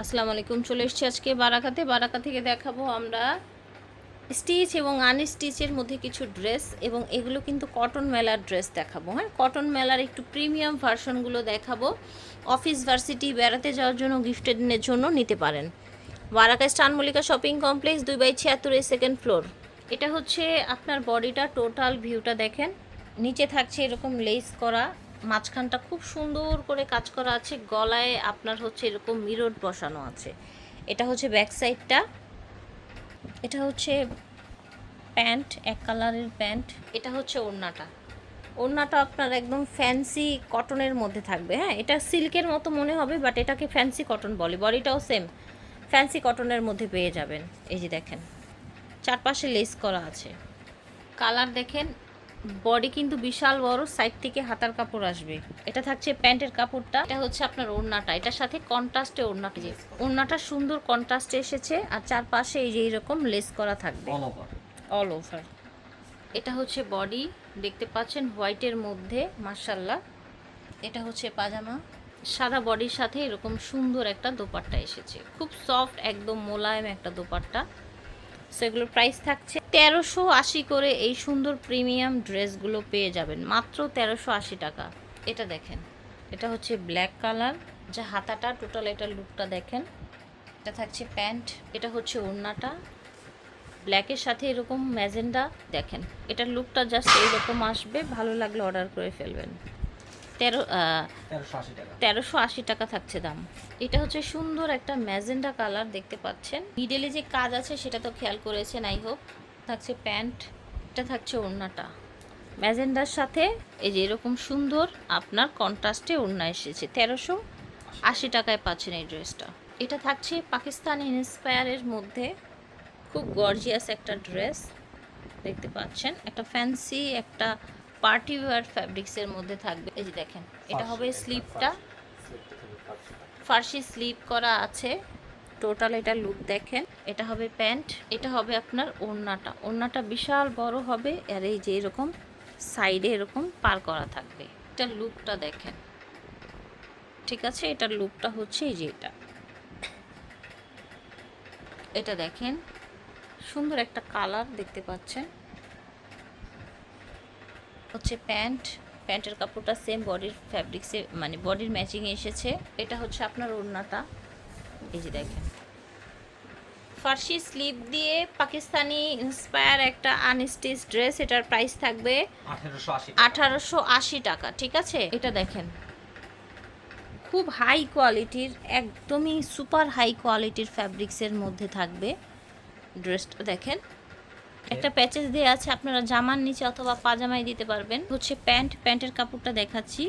আসসালামু আলাইকুম। চলে এসেছি আজকে বারাকা থেকে দেখাবো আমরা স্টিচ এবং আনস্টিচের মধ্যে কিছু ড্রেস, এবং এগুলো কিন্তু কটন মেলার ড্রেস দেখাবো। হ্যাঁ, কটন মেলার একটু প্রিমিয়াম ভার্সনগুলো দেখাবো। অফিস ভার্সিটি বেড়াতে যাওয়ার জন্য, গিফটের জন্য নিতে পারেন। বারাকা স্টান Mallika shopping complex 2/76 second floor. এটা হচ্ছে আপনার বডিটা, টোটাল ভিউটা দেখেন। নিচে থাকছে এরকম লেস করা, মাঝখানটা খুব সুন্দর করে কাজ করা আছে, গলায় আপনার হচ্ছে এরকম মিরর বসানো আছে। এটা হচ্ছে ব্যাক সাইডটা। এটা হচ্ছে প্যান্ট, এক কালারের প্যান্ট। এটা হচ্ছে ওড়নাটা। ওড়নাটা আপনার একদম ফ্যান্সি কটনের মধ্যে থাকবে। হ্যাঁ, এটা সিল্কের মতো মনে হবে, বাট এটাকে ফ্যান্সি কটন বলে। বডিটাও সেম ফ্যান্সি কটনের মধ্যে পেয়ে যাবেন। এই যে দেখেন, চারপাশে লেস করা আছে। কালার দেখেন, বডি কিন্তু বিশাল বড়, সাইড থেকে হাতার কাপড় আসবে। এটা থাকছে প্যান্টের কাপড়টা। এটা হচ্ছে আপনার ওড়নাটা, এটার সাথে কন্ট্রাস্টে ওড়নাটা, যে ওড়নাটা সুন্দর কন্ট্রাস্টে এসেছে, আর চারপাশে এই যে এইরকম লেস করা থাকবে অল ওভার। এটা হচ্ছে বডি, দেখতে পাচ্ছেন হোয়াইটের মধ্যে, মাশাল্লাহ। এটা হচ্ছে পাজামা, সাদা বডির সাথে এরকম সুন্দর একটা দোপাট্টা এসেছে, খুব সফট, একদম মোলায়েম একটা দোপাট্টা। সেগুলোর প্রাইস থাকছে 1380 করে। এই সুন্দর প্রিমিয়াম ড্রেসগুলো পেয়ে যাবেন মাত্র 1380 টাকা। এটা দেখেন, এটা হচ্ছে ব্ল্যাক কালার, যা হাতাটা টোটাল, এটা লুকটা দেখেন। এটা থাকছে প্যান্ট, এটা হচ্ছে ওড়নাটা, ব্ল্যাকের সাথে এরকম ম্যাজেন্ডা দেখেন। এটার লুকটা জাস্ট এইরকম আসবে, ভালো লাগলে অর্ডার করে ফেলবেন। 1380 টাকা থাকছে দাম। এটা হচ্ছে সুন্দর একটা ম্যাজেন্ডা কালার, দেখতে পাচ্ছেন। মিডলে যে কাজ আছে সেটা তো খেয়াল করেছেন আই হোপ। থাকছে প্যান্ট, এটা থাকছে ওড়নাটা ম্যাজেন্ডার সাথে, এই যে এরকম সুন্দর আপনার কন্ট্রাস্টে ওড়না এসেছে। 1380 টাকায় পাচ্ছেন এই ড্রেসটা। এটা থাকছে পাকিস্তানি ইন্সপায়ারের মধ্যে, খুব গর্জিয়াস একটা ড্রেস, দেখতে পাচ্ছেন। একটা ফ্যান্সি, একটা পার্টি ওয়্যার ফ্যাব্রিক্সের মধ্যে থাকবে। এই যে দেখেন, এটা হবে স্লিপটা, ফার্সি স্লিপ করা আছে টোটাল। এটা লুক দেখেন। এটা হবে প্যান্ট, এটা হবে আপনার ওড়নাটা। ওড়নাটা বিশাল বড় হবে, আর এই যে এরকম সাইডে এরকম পার করা থাকবে। এটার লুকটা দেখেন, ঠিক আছে। এটার লুকটা হচ্ছে এই যে এটা দেখেন, সুন্দর একটা কালার, দেখতে পাচ্ছেন। হচ্ছে প্যান্ট, প্যান্টের কাপড়টা সেম বডির ফ্যাব্রিক্সে, মানে বডির ম্যাচিং এসেছে। এটা হচ্ছে আপনার ওড়নাটা, এই যে দেখেন। ফার্সি স্লিপ দিয়ে পাকিস্তানি ইন্সপায়ার একটা আনস্টিচ ড্রেস। এটার প্রাইস থাকবে 1880 টাকা, ঠিক আছে। এটা দেখেন, খুব হাই কোয়ালিটির, একদমই সুপার হাই কোয়ালিটির ফ্যাব্রিক্সের মধ্যে থাকবে ড্রেসটা। দেখেন, একটা প্যাচেস দেওয়া আছে, আপনারা জামার নিচে অথবা পাজামায় দিতে পারবেন। হচ্ছে প্যান্ট, প্যান্টের কাপড়টা দেখাচ্ছি,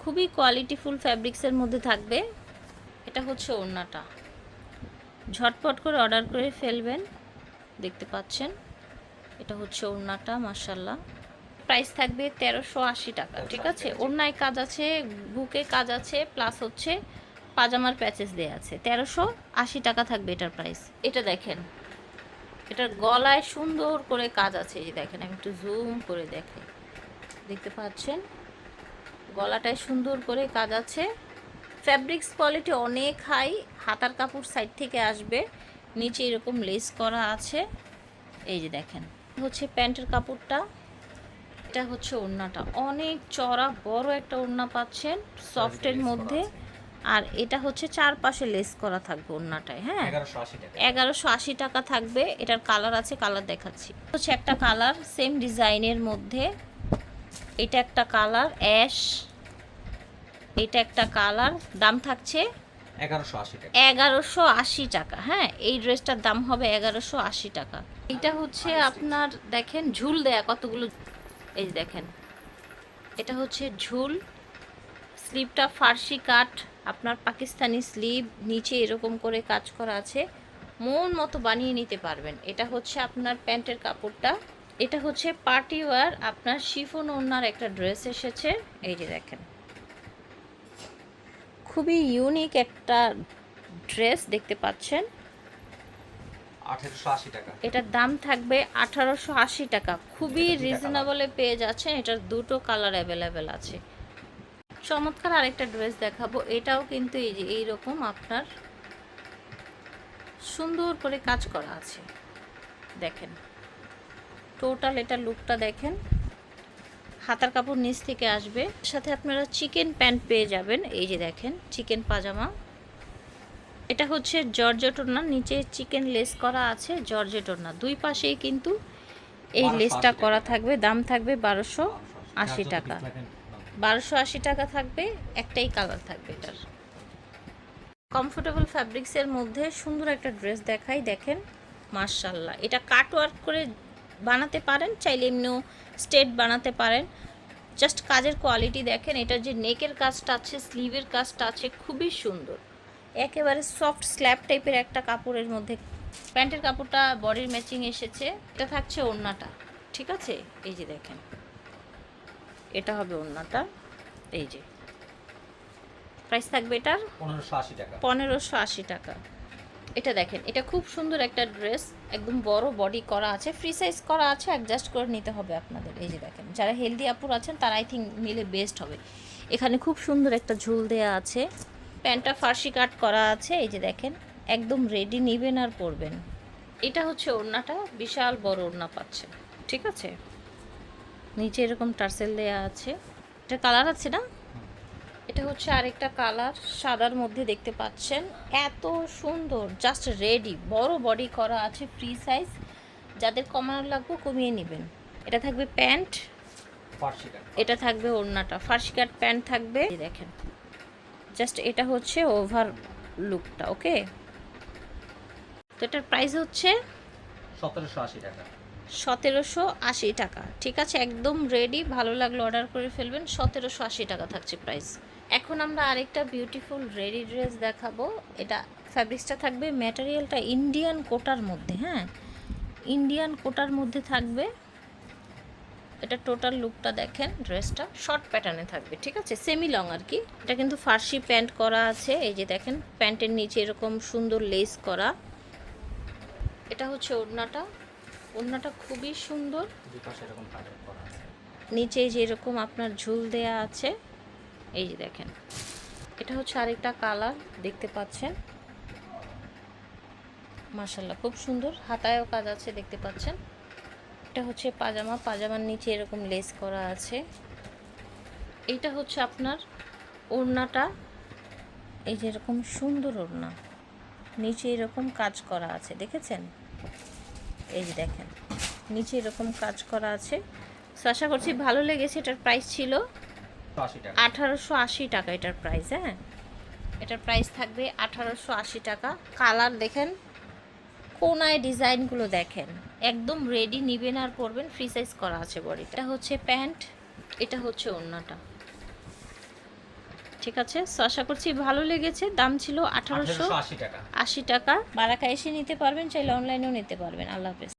খুবই কোয়ালিটিফুল ফ্যাব্রিক্সের মধ্যে থাকবে। এটা হচ্ছে ওড়নাটা, ঝটপট করে অর্ডার করে ফেলবেন, দেখতে পাচ্ছেন। এটা হচ্ছে ওড়নাটা, মাশাল্লাহ। প্রাইস থাকবে 1380 টাকা, ঠিক আছে। ওড়নায় কাজ আছে, বুকে কাজ আছে, প্লাস হচ্ছে পাজামার প্যাচেস দেওয়া আছে। 1380 টাকা থাকবে এটার প্রাইস। এটা দেখেন, এটার গলায় সুন্দর করে কাজ আছে, এই দেখেন, আমি একটু জুম করে দেখে, দেখতে পাচ্ছেন। গলাটায় সুন্দর করে কাজ আছে, ফ্যাব্রিক্স কোয়ালিটি অনেক হাই। হাতার কাপড় সাইড থেকে আসবে, নিচে এরকম লেস করা আছে, এই যে দেখেন। হচ্ছে প্যান্টের কাপড়টা, এটা হচ্ছে ওড়নাটা, অনেক চড়া বড় একটা ওড়না পাচ্ছেন সফটের মধ্যে। আর এটা হচ্ছে চারপাশে লেস করা থাকবে ওড়নাটায়। হ্যাঁ, 1180 টাকা থাকবে। এটার কালার আছে, কালার দেখাচ্ছি। হচ্ছে একটা কালার সেম ডিজাইনের মধ্যে, এটা একটা কালার অ্যাশ, এটা একটা কালার। দাম থাকছে 1180 টাকা। হ্যাঁ, এই ড্রেসটার দাম হবে 1180 টাকা। এটা হচ্ছে আপনার দেখেন ঝুল দেয়া কতগুলো, এই দেখেন, এটা হচ্ছে ঝুল। স্লিভটা ফার্সি কাট, আপনার পাকিস্তানি স্লিভ, নিচে এরকম করে কাজ করা আছে, মন মতো বানিয়ে নিতে পারবেন। এটা হচ্ছে আপনার প্যান্টের কাপড়টা। এটা হচ্ছে পার্টি ওয়্যার, আপনার শিফন ওড়নার একটা ড্রেস এসেছে, এই যে দেখেন, খুবই ইউনিক একটা ড্রেস, দেখতে পাচ্ছেন। 1880 টাকা। এটার দাম থাকবে 1880 টাকা, খুবই রিজনেবলে পেয়ে যাচ্ছেন। এটার দুটো কালার অ্যাভেলেবেল আছে। চমৎকার আরেকটা ড্রেস দেখাবো, এটাও কিন্তু এই যে এইরকম আপনার সুন্দর করে কাজ করা আছে, দেখেন টোটাল এটা লুকটা দেখেন। হাতার কাপড় নিচ থেকে আসবে, সাথে আপনারা চিকেন প্যান্ট পেয়ে যাবেন। এই যে দেখেন চিকেন পাজামা, এটা হচ্ছে জর্জেট ওড়না, নিচে চিকেন লেস করা আছে, জর্জেট ওড়না, দুই পাশেই কিন্তু এই লেসটা করা থাকবে। দাম থাকবে 1280 টাকা, 1280 টাকা থাকবে। একটাই কালার থাকবে এটার। কমফোর্টেবল ফ্যাব্রিক্সের মধ্যে সুন্দর একটা ড্রেস দেখাই, দেখেন মাশাআল্লাহ। এটা কাট ওয়ার্ক করে বানাতে পারেন, চাইলে এমনিও স্ট্রেট বানাতে পারেন। জাস্ট কাজের কোয়ালিটি দেখেন, এটা যে নেকের কাজটা আছে, স্লিভের কাজটা আছে, খুবই সুন্দর। একেবারে সফট স্ল্যাব টাইপের একটা কাপড়ের মধ্যে প্যান্টের কাপড়টা বডির ম্যাচিং এসেছে। এটা থাকছে ওড়নাটা, ঠিক আছে, এই যে দেখেন এটা হবে ওড়নাটা। এই যে প্রাইস থাকবে এটার 1580 টাকা, 1580 টাকা। এটা দেখেন, এটা খুব সুন্দর একটা ড্রেস, একদম বড় বডি করা আছে, ফ্রি সাইজ করা আছে, অ্যাডজাস্ট করে নিতে হবে আপনাদের। এই যে দেখেন, যারা হেলদি আপুর আছেন তারা আই থিঙ্ক নিলে বেস্ট হবে। এখানে খুব সুন্দর একটা ঝুল দেয়া আছে, প্যান্টটা ফার্সি কাট করা আছে। এই যে দেখেন একদম রেডি, নিবেন আর পরবেন। এটা হচ্ছে ওড়নাটা, বিশাল বড় ওড়না পাচ্ছেন, ঠিক আছে। নিচে এরকম টার্সেল দেয়া আছে, এটা কালার আছে না, এটা হচ্ছে আরেকটা কালার, সাদার মধ্যে দেখতে পাচ্ছেন। এত সুন্দর, জাস্ট রেডি, বড় বডি করা আছে, ফ্রি সাইজ। যাদের কমানোর লাগবে কমিয়ে নেবেন। এটা থাকবে প্যান্ট, ফার্সি কাট, এটা থাকবে ওড়নাটা, ফার্সি কাট প্যান্ট থাকবে। এই দেখেন জাস্ট এটা হচ্ছে ওভার লুকটা, ওকে। তো এটার প্রাইস হচ্ছে 1780 টাকা, 1780 টাকা, ঠিক আছে, একদম রেডি। ভালো লাগলে অর্ডার করে ফেলবেন। 1780 টাকা থাকছে প্রাইস। এখন আমরা আরেকটা বিউটিফুল রেডি ড্রেস দেখাবো। এটা ফ্যাব্রিক্সটা থাকবে, ম্যাটেরিয়ালটা ইন্ডিয়ান কোটার মধ্যে, হ্যাঁ ইন্ডিয়ান কোটার মধ্যে থাকবে। এটা টোটাল লুকটা দেখেন, ড্রেসটা শর্ট প্যাটার্নে থাকবে, ঠিক আছে, সেমি লং আর কি। এটা কিন্তু ফার্সি প্যান্ট করা আছে, এই যে দেখেন প্যান্টের নিচে এরকম সুন্দর লেস করা। এটা হচ্ছে ওড়নাটা, ওড়নাটা খুবই সুন্দর, দুই পাশে এরকম কাট করা আছে, নিচে যে এরকম আপনার ঝুল দেয়া আছে। এই যে দেখেন, এটা হচ্ছে আরেকটা কালার, দেখতে পাচ্ছেন মাশাআল্লাহ খুব সুন্দর, হাতায়ও কাজ আছে, দেখতে পাচ্ছেন। এটা হচ্ছে পাজামা, পাজামার নিচে এরকম লেস করা আছে। এইটা হচ্ছে আপনার ওড়নাটা, এই যে এরকম সুন্দর ওড়না, নিচে এরকম কাজ করা আছে, দেখেছেন, এই যে দেখেন নিচে এরকম কাজ করা আছে। তো আশা করছি ভালো লেগেছে। এটার প্রাইস ছিল 1880 টাকা এটার প্রাইস, হ্যাঁ এটার প্রাইস থাকবে 1880 টাকা। কালার দেখেন, কোনায় ডিজাইনগুলো দেখেন, একদম রেডি, নিবেন আর পরবেন, ফ্রি সাইজ করা আছে বডিটা। এটা হচ্ছে প্যান্ট, এটা হচ্ছে ওড়নাটা, ঠিক আছে। সো আশা করছি ভালো লেগেছে। দাম ছিল 1880 টাকা। বারাকা এসে নিতে পারবেন, চাইলে অনলাইনেও নিতে পারবেন। আল্লাহ হাফেজ।